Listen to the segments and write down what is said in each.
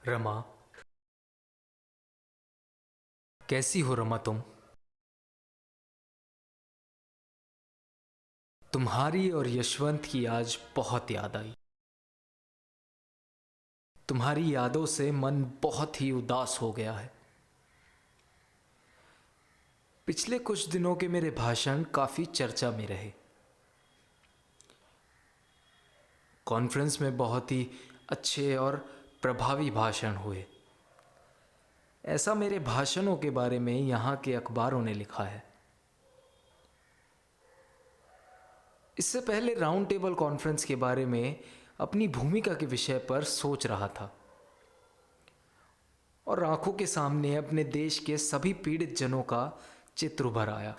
रमा, कैसी हो रमा तुम? तुम्हारी और यशवंत की आज बहुत याद आई। तुम्हारी यादों से मन बहुत ही उदास हो गया है। पिछले कुछ दिनों के मेरे भाषण काफी चर्चा में रहे। कॉन्फ्रेंस में बहुत ही अच्छे और प्रभावी भाषण हुए। ऐसा मेरे भाषणों के बारे में यहाँ के अखबारों ने लिखा है। इससे पहले राउंड टेबल कॉन्फ्रेंस के बारे में अपनी भूमिका के विषय पर सोच रहा था और आंखों के सामने अपने देश के सभी पीड़ित जनों का चित्र उभर आया।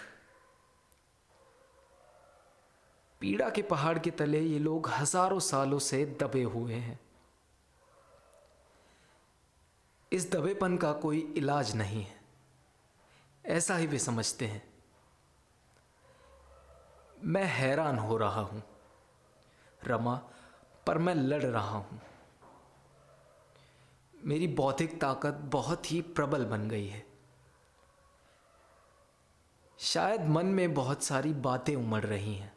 पीड़ा के पहाड़ के तले ये लोग हजारों सालों से दबे हुए हैं। इस दबेपन का कोई इलाज नहीं है, ऐसा ही वे समझते हैं। मैं हैरान हो रहा हूं रमा, पर मैं लड़ रहा हूं। मेरी बौद्धिक ताकत बहुत ही प्रबल बन गई है। शायद मन में बहुत सारी बातें उमड़ रही हैं।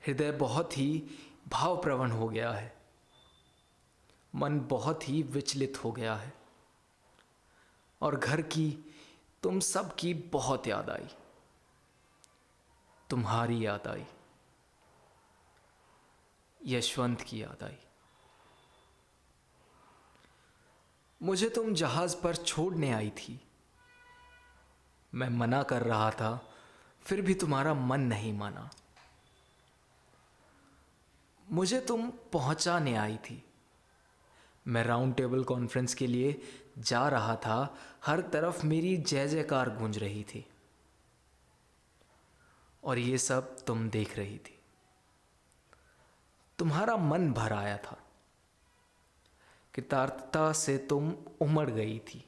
हृदय बहुत ही भावप्रवण हो गया है। मन बहुत ही विचलित हो गया है और घर की, तुम सब की बहुत याद आई। तुम्हारी याद आई, यशवंत की याद आई। मुझे तुम जहाज पर छोड़ने आई थी। मैं मना कर रहा था, फिर भी तुम्हारा मन नहीं माना। मुझे तुम पहुंचाने आई थी। मैं राउंड टेबल कॉन्फ्रेंस के लिए जा रहा था। हर तरफ मेरी जय जयकार गूंज रही थी और ये सब तुम देख रही थी। तुम्हारा मन भर आया था। कृतार्थता से तुम उमड़ गई थी।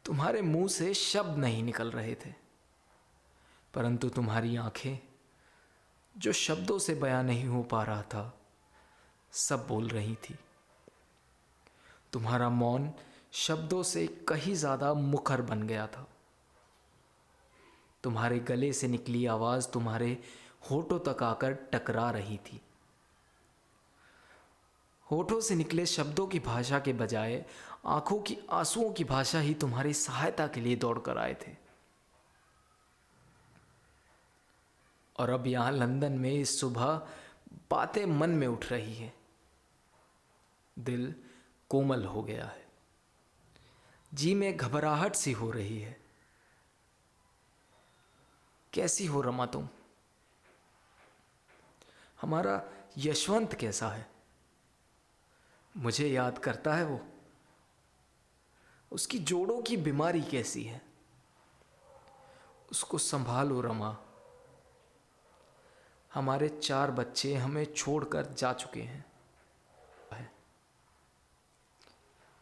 तुम्हारे मुंह से शब्द नहीं निकल रहे थे, परंतु तुम्हारी आंखें, जो शब्दों से बयां नहीं हो पा रहा था, सब बोल रही थी। तुम्हारा मौन शब्दों से कहीं ज्यादा मुखर बन गया था। तुम्हारे गले से निकली आवाज तुम्हारे होठों तक आकर टकरा रही थी। होठों से निकले शब्दों की भाषा के बजाय आंखों की आंसुओं की भाषा ही तुम्हारी सहायता के लिए दौड़ कर आए थे। और अब यहां लंदन में इस सुबह बातें मन में उठ रही है। दिल कोमल हो गया है। जी में घबराहट सी हो रही है। कैसी हो रमा तुम? हमारा यशवंत कैसा है? मुझे याद करता है वो? उसकी जोड़ों की बीमारी कैसी है? उसको संभालो रमा। हमारे 4 बच्चे हमें छोड़कर जा चुके हैं।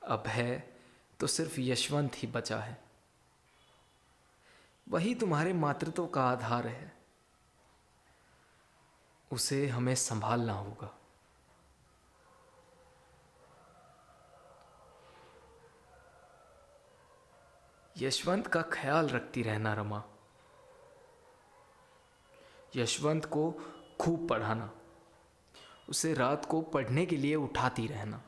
अब है तो सिर्फ यशवंत ही बचा है। वही तुम्हारे मातृत्व का आधार है। उसे हमें संभालना होगा। यशवंत का ख्याल रखती रहना रमा। यशवंत को खूब पढ़ाना। उसे रात को पढ़ने के लिए उठाती रहना।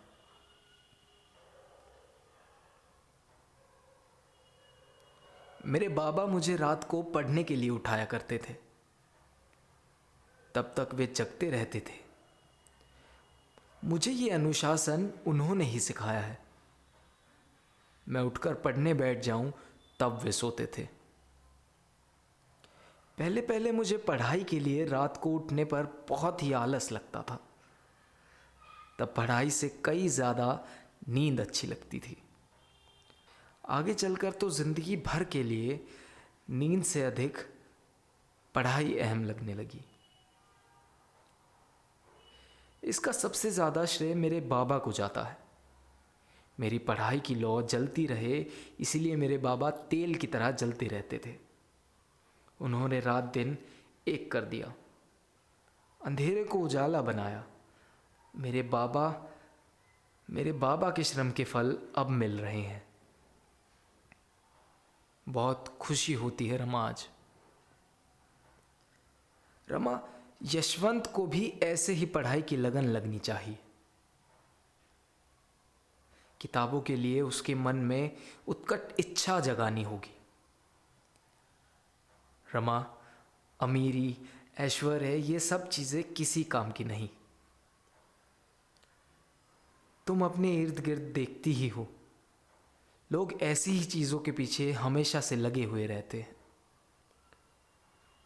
मेरे बाबा मुझे रात को पढ़ने के लिए उठाया करते थे। तब तक वे जगते रहते थे। मुझे ये अनुशासन उन्होंने ही सिखाया है। मैं उठकर पढ़ने बैठ जाऊं तब वे सोते थे। पहले पहले मुझे पढ़ाई के लिए रात को उठने पर बहुत ही आलस लगता था। तब पढ़ाई से कई ज़्यादा नींद अच्छी लगती थी। आगे चलकर तो जिंदगी भर के लिए नींद से अधिक पढ़ाई अहम लगने लगी। इसका सबसे ज़्यादा श्रेय मेरे बाबा को जाता है। मेरी पढ़ाई की लौ जलती रहे, इसलिए मेरे बाबा तेल की तरह जलते रहते थे। उन्होंने रात दिन एक कर दिया, अंधेरे को उजाला बनाया, मेरे बाबा मेरे बाबा के श्रम के फल अब मिल रहे हैं। बहुत खुशी होती है रमा आज। रमा, यशवंत को भी ऐसे ही पढ़ाई की लगन लगनी चाहिए। किताबों के लिए उसके मन में उत्कट इच्छा जगानी होगी। रमा, अमीरी, ऐश्वर्य, ये सब चीजें किसी काम की नहीं। तुम अपने इर्द गिर्द देखती ही हो, लोग ऐसी ही चीजों के पीछे हमेशा से लगे हुए रहते हैं।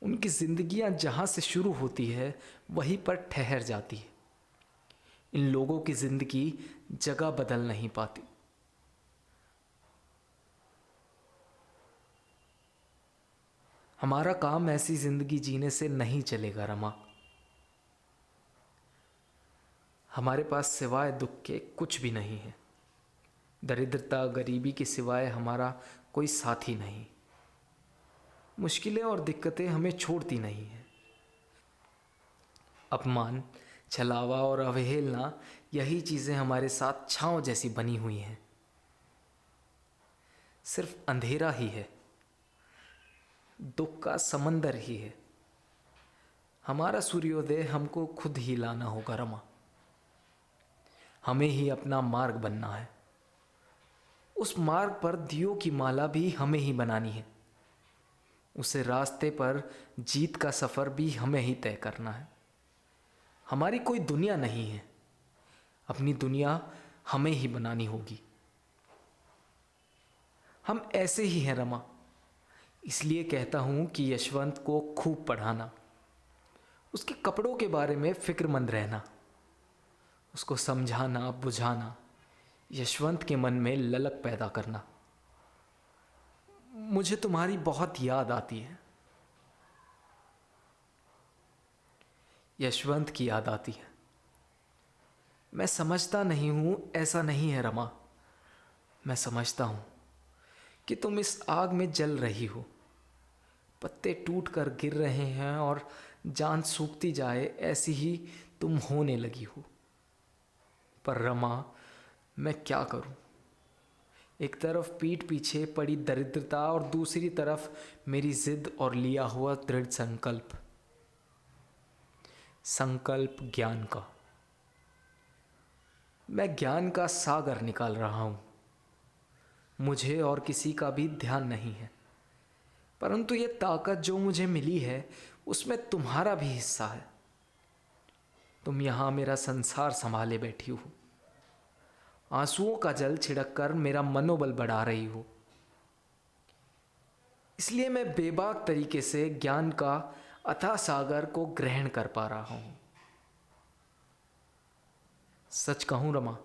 उनकी जिंदगियां जहां से शुरू होती है वहीं पर ठहर जाती है। इन लोगों की जिंदगी जगह बदल नहीं पाती। हमारा काम ऐसी जिंदगी जीने से नहीं चलेगा रमा। हमारे पास सिवाय दुख के कुछ भी नहीं है। दरिद्रता, गरीबी के सिवाय हमारा कोई साथी नहीं। मुश्किलें और दिक्कतें हमें छोड़ती नहीं हैं। अपमान, छलावा और अवहेलना, यही चीज़ें हमारे साथ छांव जैसी बनी हुई हैं। सिर्फ अंधेरा ही है, दुख का समंदर ही है। हमारा सूर्योदय हमको खुद ही लाना होगा रमा। हमें ही अपना मार्ग बनना है। उस मार्ग पर दियों की माला भी हमें ही बनानी है। उसे रास्ते पर जीत का सफ़र भी हमें ही तय करना है। हमारी कोई दुनिया नहीं है, अपनी दुनिया हमें ही बनानी होगी। हम ऐसे ही हैं रमा। इसलिए कहता हूं कि यशवंत को खूब पढ़ाना, उसके कपड़ों के बारे में फिक्रमंद रहना, उसको समझाना, बुझाना, यशवंत के मन में ललक पैदा करना। मुझे तुम्हारी बहुत याद आती है। यशवंत की याद आती है। मैं समझता नहीं हूं, ऐसा नहीं है रमा। मैं समझता हूं कि तुम इस आग में जल रही हो। पत्ते टूट कर गिर रहे हैं और जान सूखती जाए, ऐसी ही तुम होने लगी हो। पर रमा, मैं क्या करूं? एक तरफ पीठ पीछे पड़ी दरिद्रता और दूसरी तरफ मेरी जिद और लिया हुआ दृढ़ संकल्प ज्ञान का। मैं ज्ञान का सागर निकाल रहा हूं। मुझे और किसी का भी ध्यान नहीं है, परंतु ये ताकत जो मुझे मिली है उसमें तुम्हारा भी हिस्सा है। तुम यहां मेरा संसार संभाले बैठी हो, आंसुओं का जल छिड़क कर मेरा मनोबल बढ़ा रही हो। इसलिए मैं बेबाक तरीके से ज्ञान का अथाह सागर को ग्रहण कर पा रहा हूं। सच कहूं रमा,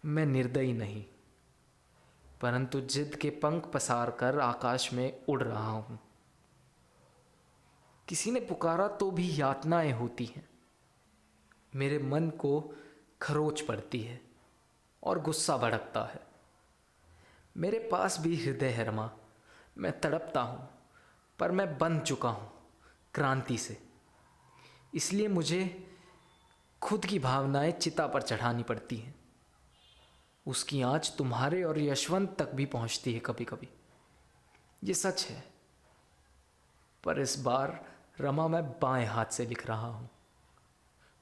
मैं निर्दयी नहीं, परंतु जिद के पंख पसार कर आकाश में उड़ रहा हूं। किसी ने पुकारा तो भी यातनाएं होती हैं। मेरे मन को खरोच पड़ती है और गुस्सा भड़कता है। मेरे पास भी हृदय है रमा। मैं तड़पता हूं, पर मैं बंध चुका हूं क्रांति से। इसलिए मुझे खुद की भावनाएं चिता पर चढ़ानी पड़ती हैं। उसकी आंच तुम्हारे और यशवंत तक भी पहुंचती है कभी कभी, ये सच है। पर इस बार रमा, मैं बाएं हाथ से लिख रहा हूं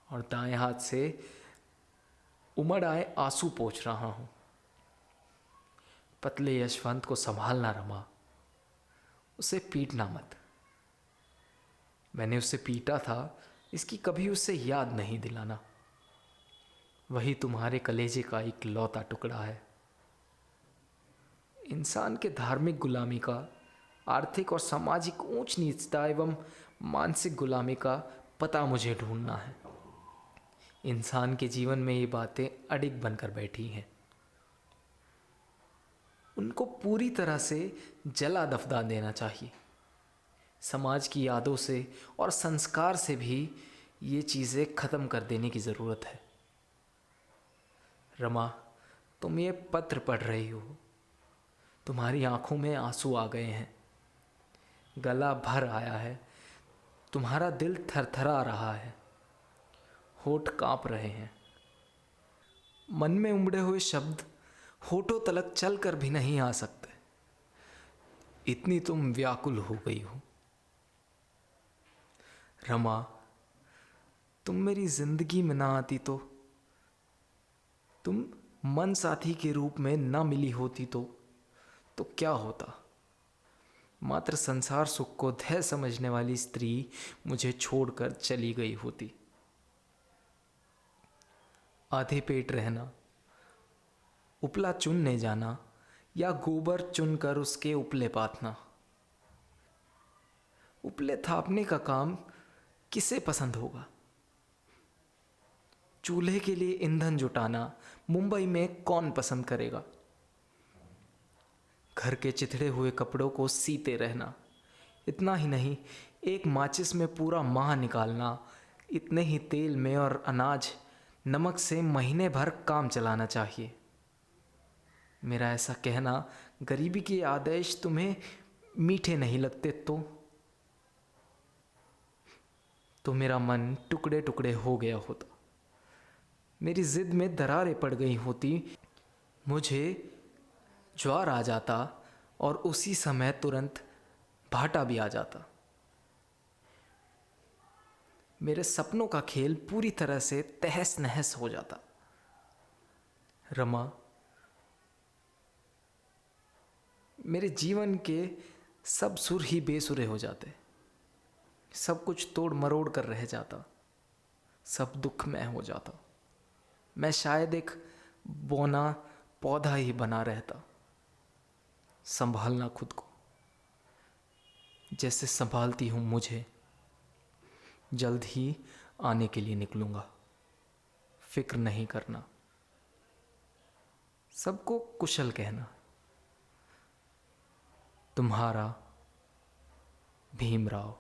और दाएं हाथ से उमड़ आए आंसू पोंछ रहा हूं। पतले यशवंत को संभालना रमा, उसे पीटना मत। मैंने उसे पीटा था, इसकी कभी उसे याद नहीं दिलाना। वही तुम्हारे कलेजे का एक लौता टुकड़ा है। इंसान के धार्मिक गुलामी का, आर्थिक और सामाजिक ऊंच नीचता एवं मानसिक गुलामी का पता मुझे ढूंढना है। इंसान के जीवन में ये बातें अडिग बनकर बैठी हैं। उनको पूरी तरह से जला दफना देना चाहिए। समाज की यादों से और संस्कार से भी ये चीज़ें ख़त्म कर देने की ज़रूरत है। रमा, तुम ये पत्र पढ़ रही हो, तुम्हारी आंखों में आंसू आ गए हैं, गला भर आया है, तुम्हारा दिल थरथरा रहा है, होठ कांप रहे हैं। मन में उमड़े हुए शब्द होठों तलक चल कर भी नहीं आ सकते, इतनी तुम व्याकुल हो गई हो। रमा, तुम मेरी जिंदगी में ना आती तुम मन साथी के रूप में ना मिली होती तो क्या होता। मात्र संसार सुख को धैर्य समझने वाली स्त्री मुझे छोड़कर चली गई होती। आधे पेट रहना, उपला चुनने जाना या गोबर चुनकर उसके उपले पाथना। उपले थापने का काम किसे पसंद होगा। चूल्हे के लिए ईंधन जुटाना मुंबई में कौन पसंद करेगा। घर के चिथड़े हुए कपड़ों को सीते रहना, इतना ही नहीं, एक माचिस में पूरा माह निकालना, इतने ही तेल में और अनाज नमक से महीने भर काम चलाना चाहिए। मेरा ऐसा कहना गरीबी के आदेश तुम्हें मीठे नहीं लगते तो मेरा मन टुकड़े टुकड़े हो गया होता, मेरी जिद में दरारें पड़ गई होती, मुझे ज्वार आ जाता और उसी समय तुरंत भाटा भी आ जाता। मेरे सपनों का खेल पूरी तरह से तहस नहस हो जाता। रमा, मेरे जीवन के सब सुर ही बेसुरे हो जाते, सब कुछ तोड़ मरोड़ कर रह जाता, सब दुखमय हो जाता। मैं शायद एक बौना पौधा ही बना रहता, संभालना खुद को जैसे संभालती हूँ मुझे। जल्द ही आने के लिए निकलूँगा, फिक्र नहीं करना। सबको कुशल कहना। तुम्हारा भीमराव।